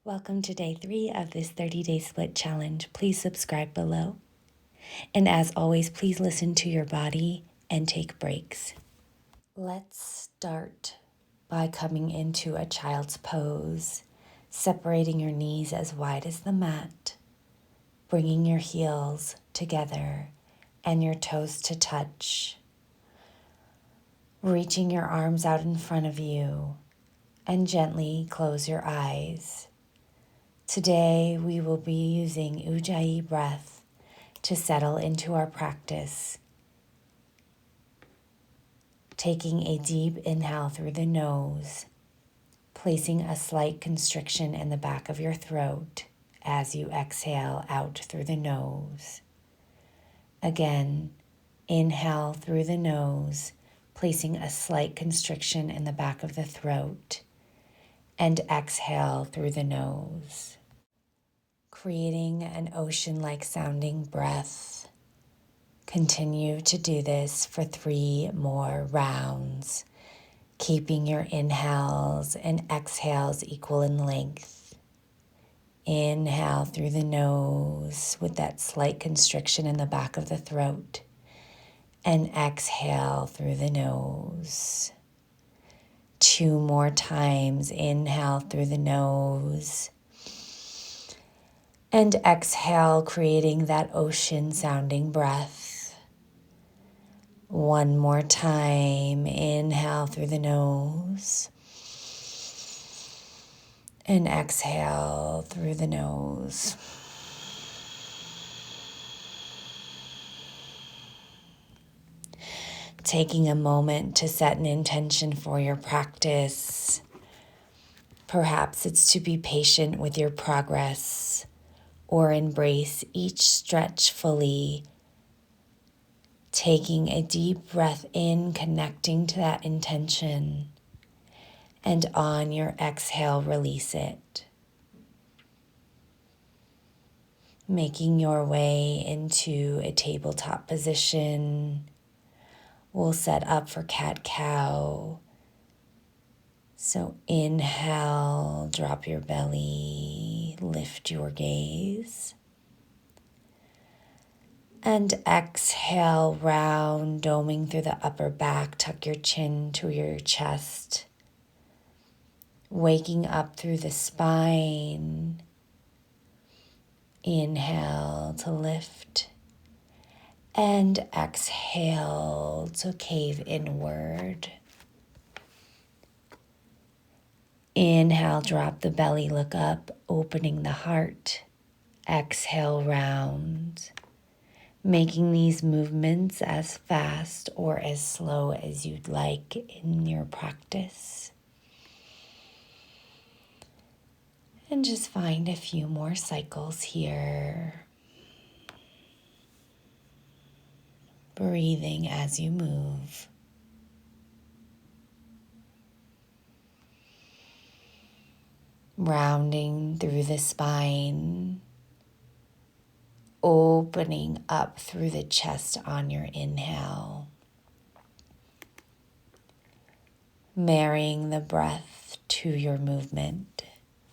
Welcome to day 3 of this 30-day split challenge. Please subscribe below. And as always, please listen to your body and take breaks. Let's start by coming into a child's pose, separating your knees as wide as the mat, bringing your heels together and your toes to touch, reaching your arms out in front of you, and gently close your eyes. Today, we will be using Ujjayi breath to settle into our practice. Taking a deep inhale through the nose, placing a slight constriction in the back of your throat as you exhale out through the nose. Again, inhale through the nose, placing a slight constriction in the back of the throat, and exhale through the nose. Creating an ocean-like sounding breath. Continue to do this for 3 more rounds, keeping your inhales and exhales equal in length. Inhale through the nose with that slight constriction in the back of the throat, and exhale through the nose. 2 more times. Inhale through the nose. And exhale, creating that ocean sounding breath. 1 more time. Inhale through the nose. And exhale through the nose. Taking a moment to set an intention for your practice. Perhaps it's to be patient with your progress, or embrace each stretch fully, taking a deep breath in, connecting to that intention, and on your exhale, release it. Making your way into a tabletop position. We'll set up for cat-cow. So inhale, drop your belly, lift your gaze. And exhale, round, doming through the upper back, tuck your chin to your chest. Waking up through the spine. Inhale to lift. And exhale to cave inward. Inhale, drop the belly, look up, opening the heart. Exhale, round. Making these movements as fast or as slow as you'd like in your practice. And just find a few more cycles here. Breathing as you move. Rounding through the spine. Opening up through the chest on your inhale. Marrying the breath to your movement.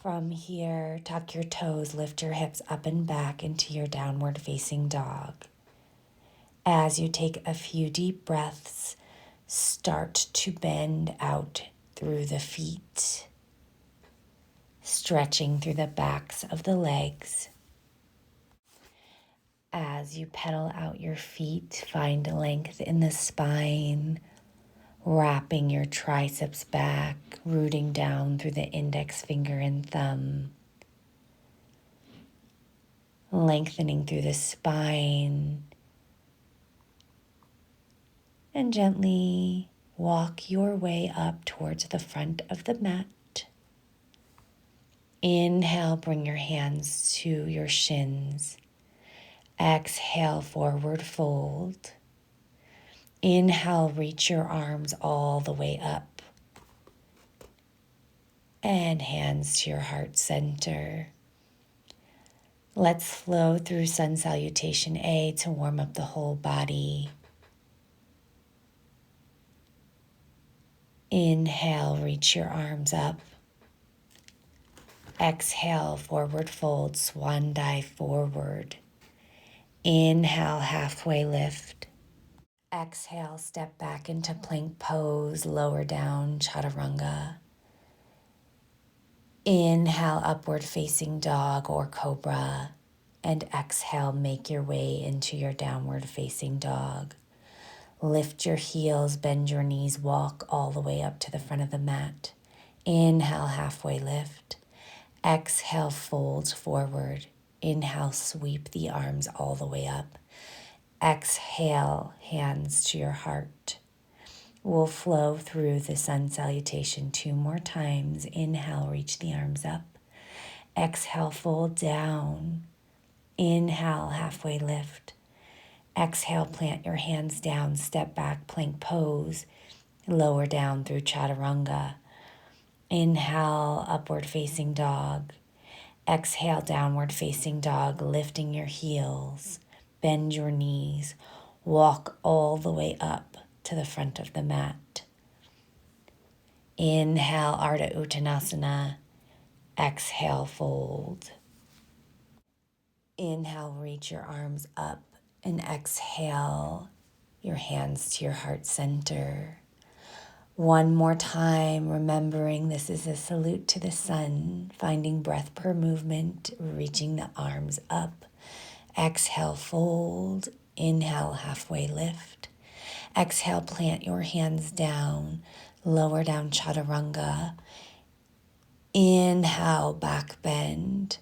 From here, tuck your toes, lift your hips up and back into your downward facing dog. As you take a few deep breaths, start to bend out through the feet, stretching through the backs of the legs. As you pedal out your feet, find length in the spine, wrapping your triceps back, rooting down through the index finger and thumb, lengthening through the spine, and gently walk your way up towards the front of the mat. Inhale, bring your hands to your shins. Exhale, forward fold. Inhale, reach your arms all the way up. And hands to your heart center. Let's flow through Sun Salutation A to warm up the whole body. Inhale, reach your arms up. Exhale, forward fold, swan dive forward. Inhale, halfway lift. Exhale, step back into plank pose, lower down, chaturanga. Inhale, upward facing dog or cobra. And exhale, make your way into your downward facing dog. Lift your heels, bend your knees, walk all the way up to the front of the mat. Inhale, halfway lift. Exhale, fold forward. Inhale, sweep the arms all the way up. Exhale, hands to your heart. We'll flow through the sun salutation 2 more times. Inhale, reach the arms up. Exhale, fold down. Inhale, halfway lift. Exhale, plant your hands down, step back, plank pose. Lower down through chaturanga. Inhale, upward facing dog. Exhale, downward facing dog, lifting your heels. Bend your knees. Walk all the way up to the front of the mat. Inhale, Ardha Uttanasana. Exhale, fold. Inhale, reach your arms up, and exhale, your hands to your heart center. One more time, remembering this is a salute to the sun, finding breath per movement, reaching the arms up. Exhale, fold. Inhale, halfway lift. Exhale, plant your hands down, lower down chaturanga. Inhale, back bend.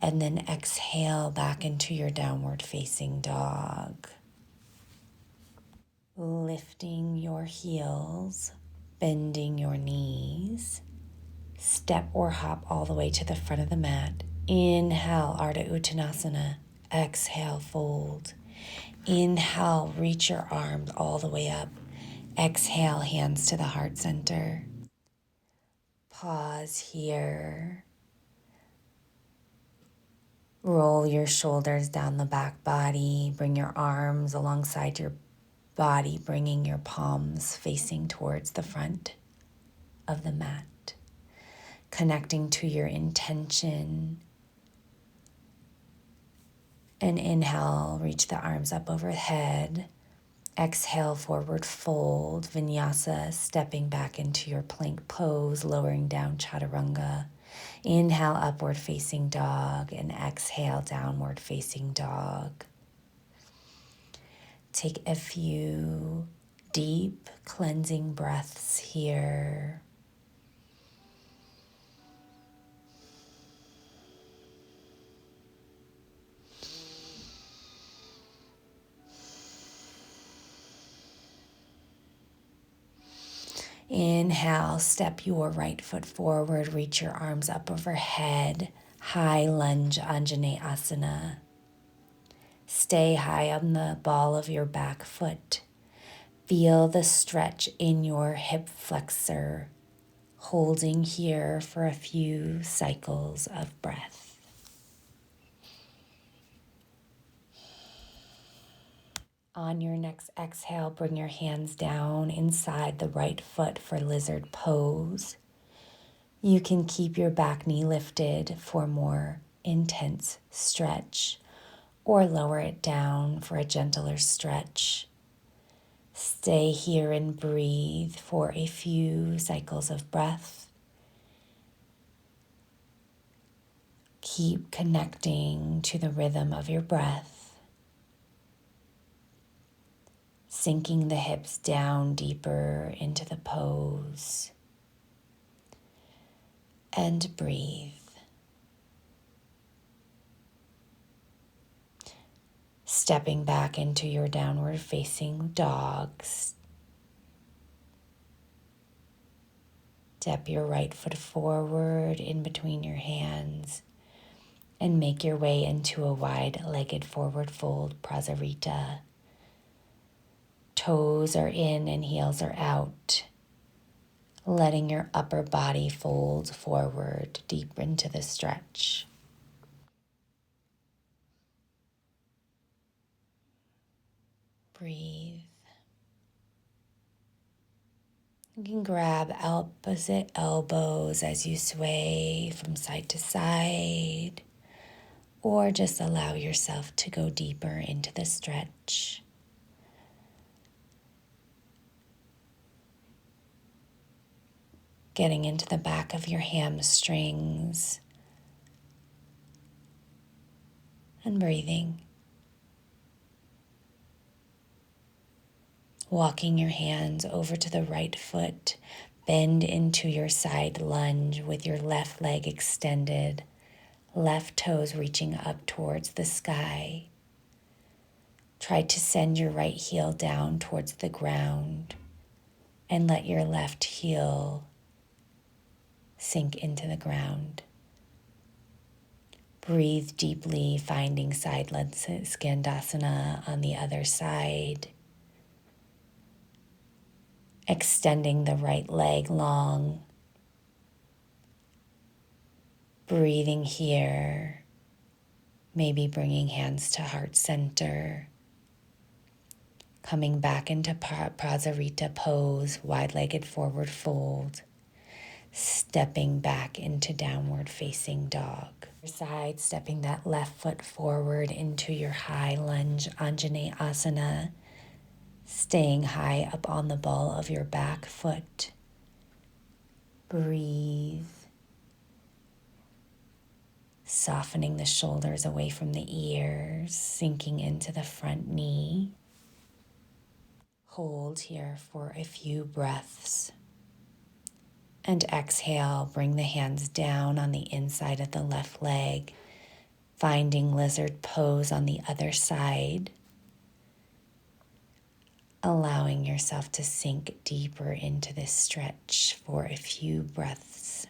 And then exhale back into your downward facing dog. Lifting your heels, bending your knees. Step or hop all the way to the front of the mat. Inhale, Ardha Uttanasana. Exhale, fold. Inhale, reach your arms all the way up. Exhale, hands to the heart center. Pause here. Roll your shoulders down the back body. Bring your arms alongside your body, bringing your palms facing towards the front of the mat. Connecting to your intention. And inhale, reach the arms up overhead. Exhale, forward fold, vinyasa, stepping back into your plank pose, lowering down chaturanga. Inhale, upward facing dog, and exhale, downward facing dog. Take a few deep cleansing breaths here. Inhale, step your right foot forward, reach your arms up overhead, high lunge Anjaneyasana. Stay high on the ball of your back foot. Feel the stretch in your hip flexor, holding here for a few cycles of breath. On your next exhale, bring your hands down inside the right foot for lizard pose. You can keep your back knee lifted for more intense stretch, or lower it down for a gentler stretch. Stay here and breathe for a few cycles of breath. Keep connecting to the rhythm of your breath. Sinking the hips down deeper into the pose. And breathe. Stepping back into your downward facing dog. Step your right foot forward in between your hands and make your way into a wide-legged forward fold, Prasarita. Toes are in and heels are out, letting your upper body fold forward deep into the stretch. Breathe. You can grab opposite elbows as you sway from side to side, or just allow yourself to go deeper into the stretch. Getting into the back of your hamstrings and breathing. Walking your hands over to the right foot, bend into your side lunge with your left leg extended, left toes reaching up towards the sky. Try to send your right heel down towards the ground and let your left heel sink into the ground. Breathe deeply, finding side legs Skandasana on the other side. Extending the right leg long. Breathing here. Maybe bringing hands to heart center. Coming back into Prasarita pose, wide-legged forward fold. Stepping back into downward facing dog. Side, stepping that left foot forward into your high lunge Anjaneyasana. Staying high up on the ball of your back foot. Breathe. Softening the shoulders away from the ears, sinking into the front knee. Hold here for a few breaths. And exhale, bring the hands down on the inside of the left leg, finding lizard pose on the other side. Allowing yourself to sink deeper into this stretch for a few breaths.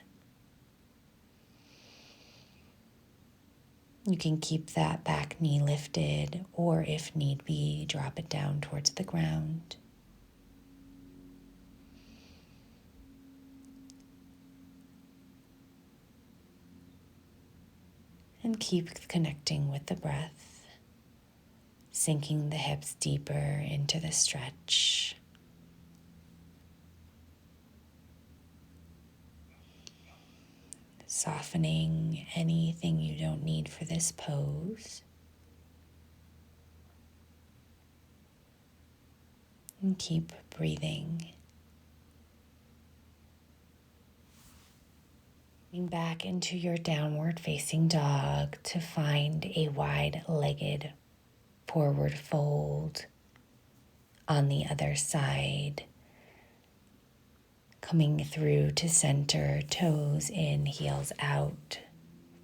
You can keep that back knee lifted, or if need be, drop it down towards the ground. And keep connecting with the breath. Sinking the hips deeper into the stretch. Softening anything you don't need for this pose. And keep breathing. Coming back into your downward facing dog to find a wide-legged forward fold on the other side. Coming through to center, toes in, heels out,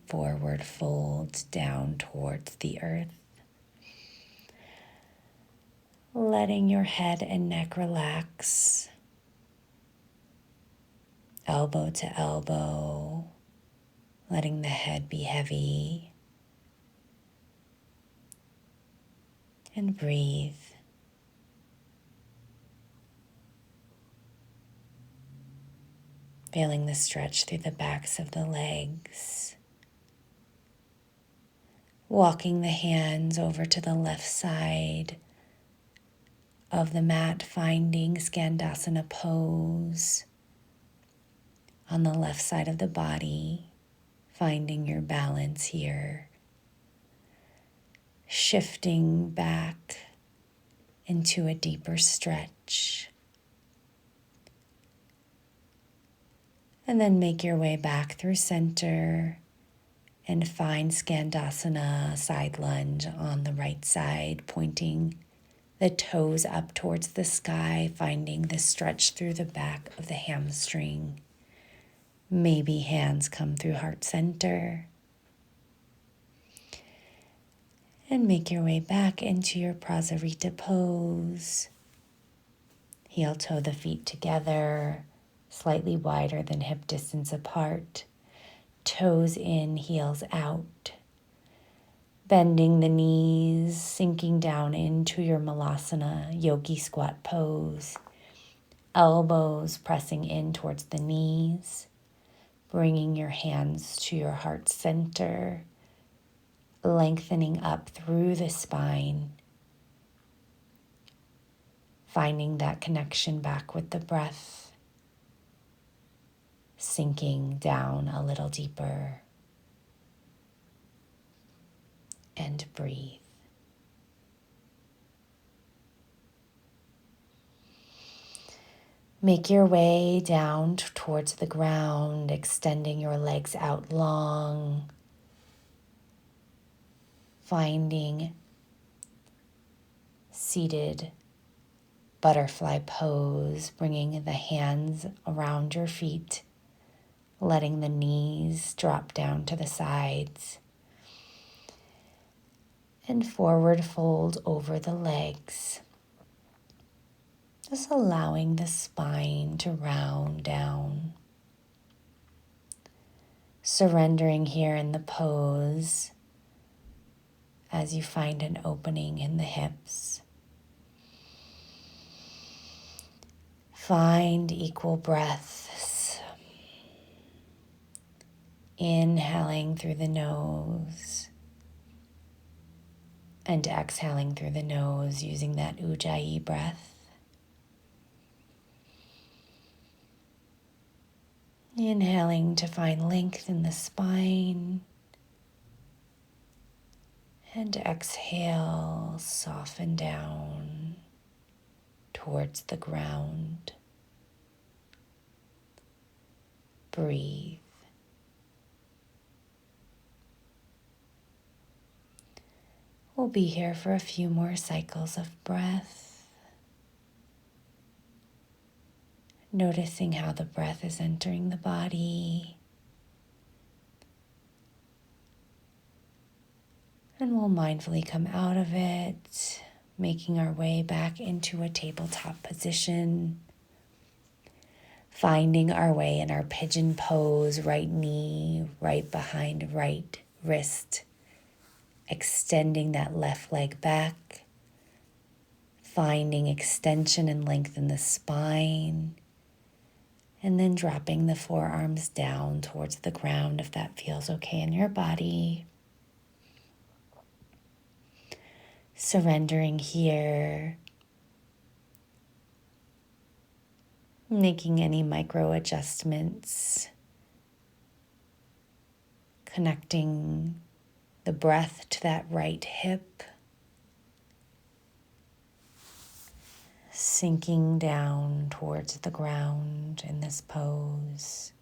forward fold down towards the earth. Letting your head and neck relax, elbow to elbow, letting the head be heavy. And breathe. Feeling the stretch through the backs of the legs. Walking the hands over to the left side of the mat, finding Skandasana pose. On the left side of the body, finding your balance here. Shifting back into a deeper stretch. And then make your way back through center and find Skandasana, side lunge on the right side, pointing the toes up towards the sky, finding the stretch through the back of the hamstring. Maybe hands come through heart center. And make your way back into your Prasarita pose. Heel toe the feet together, slightly wider than hip distance apart. Toes in, heels out. Bending the knees, sinking down into your Malasana, yogi squat pose. Elbows pressing in towards the knees. Bringing your hands to your heart center. Lengthening up through the spine. Finding that connection back with the breath. sinking down a little deeper, and breathe. Make your way down towards the ground, extending your legs out long, finding seated butterfly pose, bringing the hands around your feet, letting the knees drop down to the sides, and forward fold over the legs. Just allowing the spine to round down. Surrendering here in the pose as you find an opening in the hips. Find equal breaths. Inhaling through the nose and exhaling through the nose using that Ujjayi breath. Inhaling to find length in the spine, and exhale, soften down towards the ground. Breathe. We'll be here for a few more cycles of breath. Noticing how the breath is entering the body. And we'll mindfully come out of it, making our way back into a tabletop position. Finding our way in our pigeon pose, right knee right behind right wrist. Extending that left leg back. Finding extension and length in the spine. And then dropping the forearms down towards the ground if that feels okay in your body. Surrendering here. Making any micro adjustments. Connecting the breath to that right hip. Sinking down towards the ground in this pose.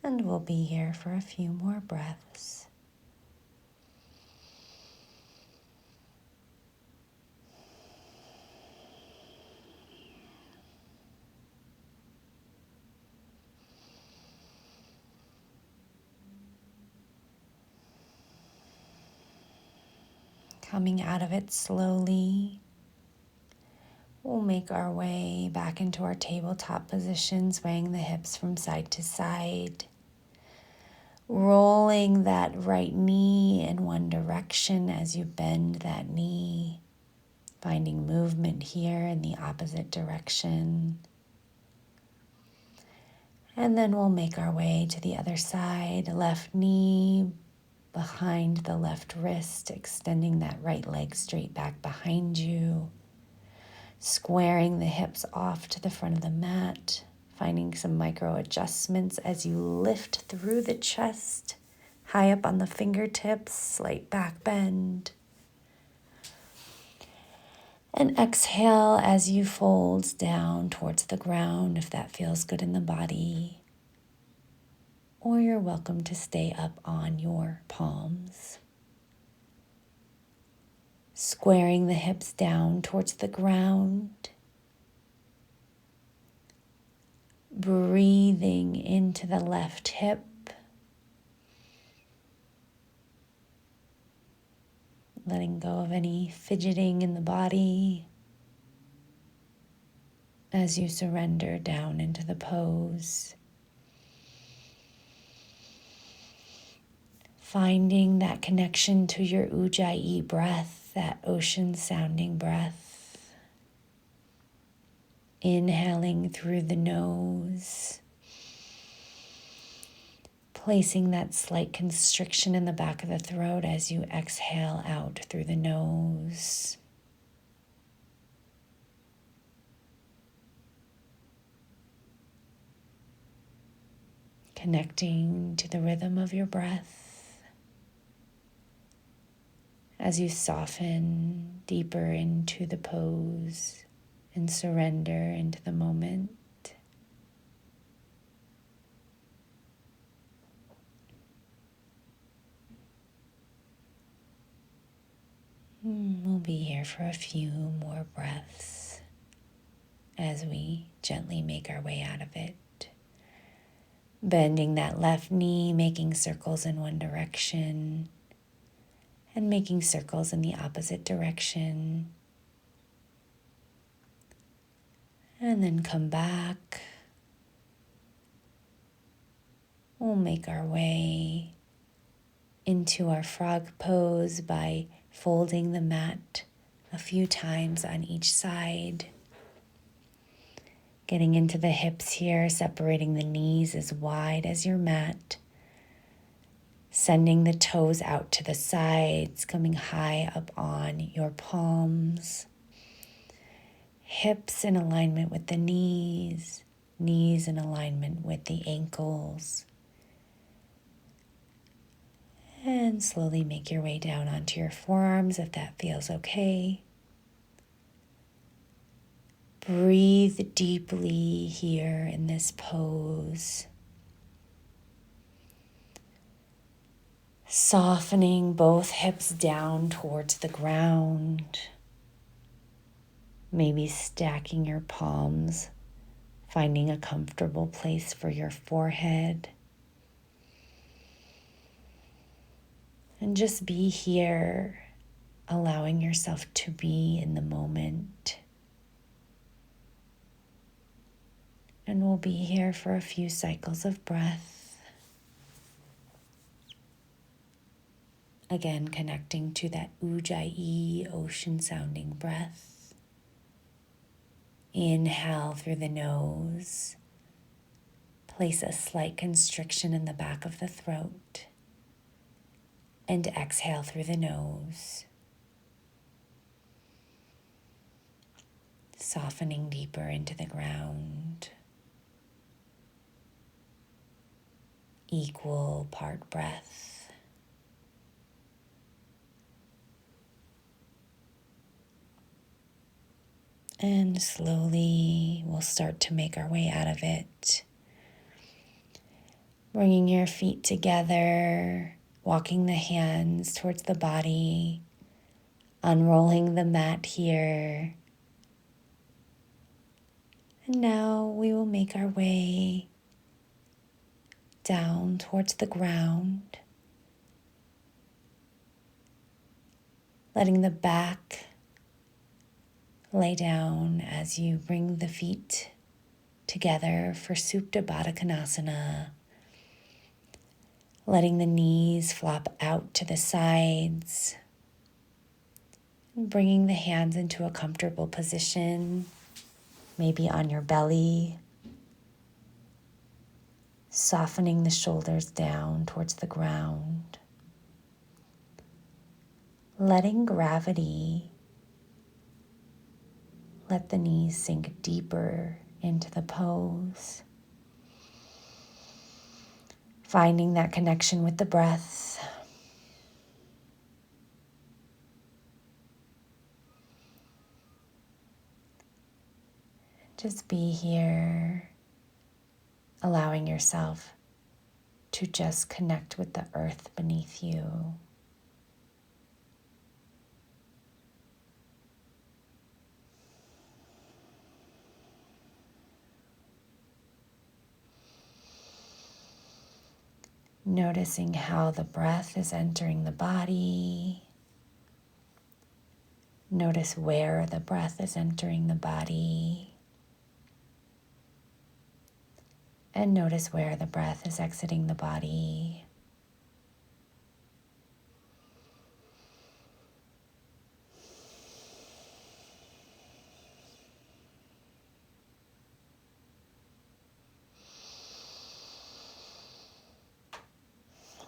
And we'll be here for a few more breaths. Coming out of it slowly, we'll make our way back into our tabletop position, swaying the hips from side to side. Rolling that right knee in one direction as you bend that knee. Finding movement here in the opposite direction. And then we'll make our way to the other side. Left knee behind the left wrist, extending that right leg straight back behind you. Squaring the hips off to the front of the mat. Finding some micro adjustments as you lift through the chest, high up on the fingertips, slight back bend. And exhale as you fold down towards the ground if that feels good in the body. Or you're welcome to stay up on your palms. Squaring the hips down towards the ground. Breathing into the left hip. Letting go of any fidgeting in the body as you surrender down into the pose. Finding that connection to your Ujjayi breath, that ocean-sounding breath. Inhaling through the nose. Placing that slight constriction in the back of the throat as you exhale out through the nose. Connecting to the rhythm of your breath as you soften deeper into the pose and surrender into the moment. We'll be here for a few more breaths as we gently make our way out of it. Bending that left knee, making circles in one direction, and making circles in the opposite direction. And then come back. We'll make our way into our frog pose by folding the mat a few times on each side. Getting into the hips here, separating the knees as wide as your mat. Sending the toes out to the sides, coming high up on your palms. Hips in alignment with the knees, knees in alignment with the ankles. And slowly make your way down onto your forearms if that feels okay. Breathe deeply here in this pose. Softening both hips down towards the ground. Maybe stacking your palms, finding a comfortable place for your forehead. And just be here, allowing yourself to be in the moment. And we'll be here for a few cycles of breath. Again, connecting to that ujjayi, ocean-sounding breath. Inhale through the nose. Place a slight constriction in the back of the throat. And exhale through the nose. Softening deeper into the ground. Equal part breath. And slowly we'll start to make our way out of it. Bringing your feet together, walking the hands towards the body, unrolling the mat here. And now we will make our way down towards the ground, letting the back lay down as you bring the feet together for Supta Baddha Konasana, letting the knees flop out to the sides, and bringing the hands into a comfortable position, maybe on your belly, softening the shoulders down towards the ground, letting gravity let the knees sink deeper into the pose, finding that connection with the breath. Just be here, allowing yourself to just connect with the earth beneath you. Noticing how the breath is entering the body. Notice where the breath is entering the body. And notice where the breath is exiting the body.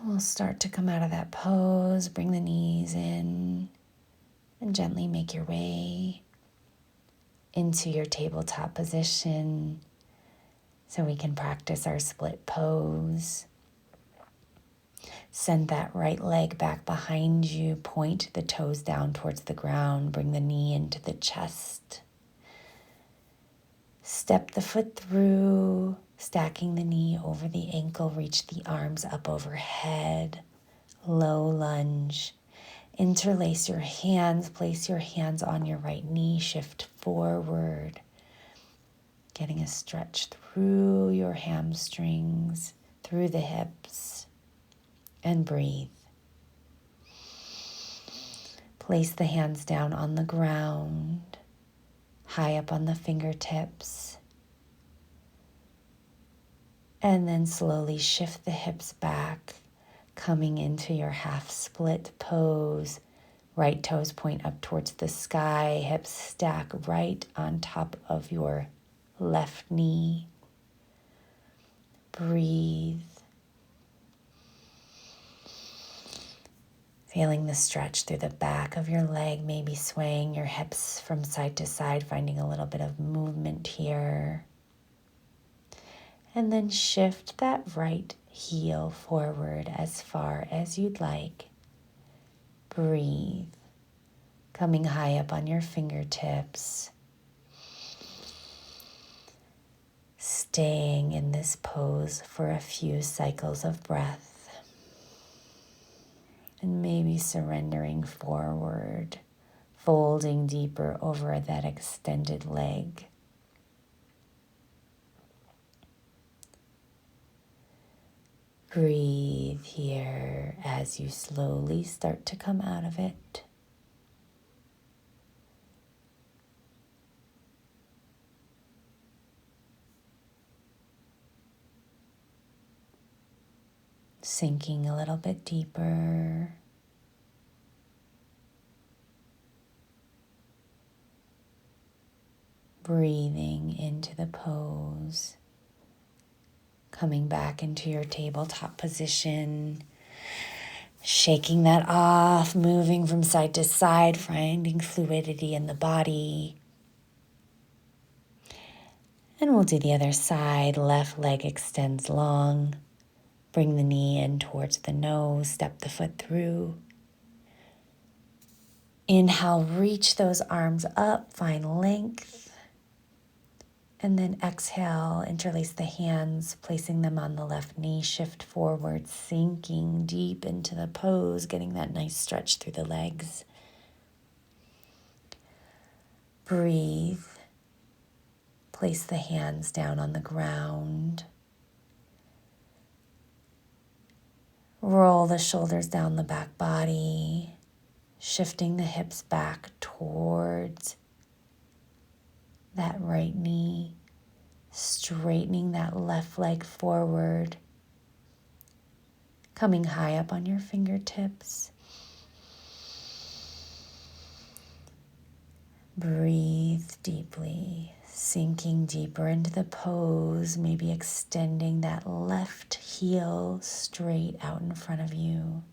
We'll start to come out of that pose, bring the knees in, and gently make your way into your tabletop position so we can practice our split pose. Send that right leg back behind you, point the toes down towards the ground, bring the knee into the chest. Step the foot through, stacking the knee over the ankle, reach the arms up overhead, low lunge. Interlace your hands, place your hands on your right knee, shift forward, getting a stretch through your hamstrings, through the hips, and breathe. Place the hands down on the ground, high up on the fingertips, and then slowly shift the hips back, coming into your half split pose. Right toes point up towards the sky, hips stack right on top of your left knee. Breathe. Feeling the stretch through the back of your leg, maybe swaying your hips from side to side, finding a little bit of movement here. And then shift that right heel forward as far as you'd like. Breathe. Coming high up on your fingertips. Staying in this pose for a few cycles of breath. And maybe surrendering forward, folding deeper over that extended leg. Breathe here as you slowly start to come out of it. Sinking a little bit deeper. Breathing into the pose. Coming back into your tabletop position. Shaking that off, moving from side to side, finding fluidity in the body. And we'll do the other side. Left leg extends long. Bring the knee in towards the nose, step the foot through. Inhale, reach those arms up, find length. And then exhale, interlace the hands, placing them on the left knee, shift forward, sinking deep into the pose, getting that nice stretch through the legs. Breathe. Place the hands down on the ground. Roll the shoulders down the back body, shifting the hips back towards that right knee, straightening that left leg forward, coming high up on your fingertips. Breathe deeply, sinking deeper into the pose, maybe extending that left heel straight out in front of you.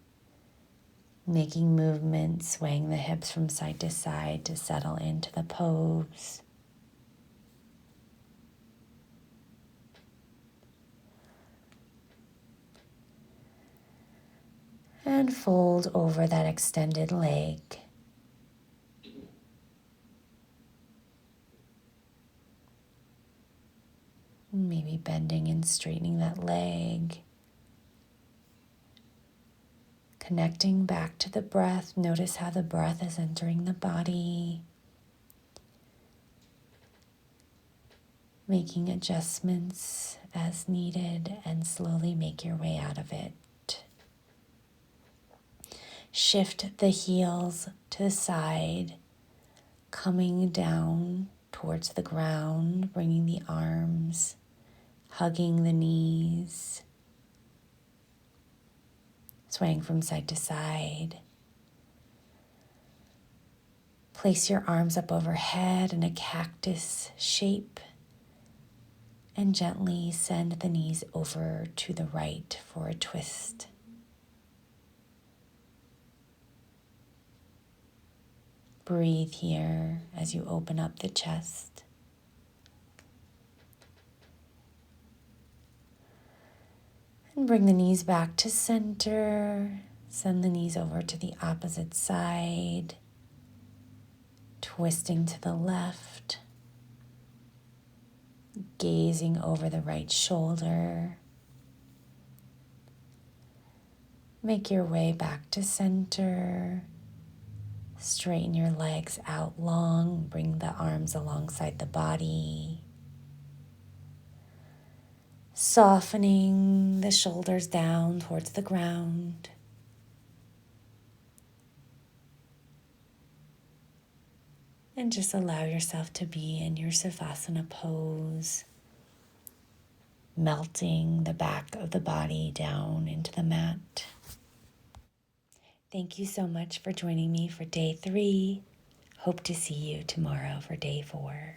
Making movements, swaying the hips from side to side to settle into the pose. And fold over that extended leg. Maybe bending and straightening that leg. Connecting back to the breath. Notice how the breath is entering the body. Making adjustments as needed and slowly make your way out of it. Shift the heels to the side, coming down towards the ground, bringing the arms, hugging the knees, swaying from side to side. Place your arms up overhead in a cactus shape and gently send the knees over to the right for a twist. Breathe here as you open up the chest. And bring the knees back to center. Send the knees over to the opposite side. Twisting to the left. Gazing over the right shoulder. Make your way back to center. Straighten your legs out long. Bring the arms alongside the body. Softening the shoulders down towards the ground. And just allow yourself to be in your Savasana pose, melting the back of the body down into the mat. Thank you so much for joining me for day 3. Hope to see you tomorrow for day 4.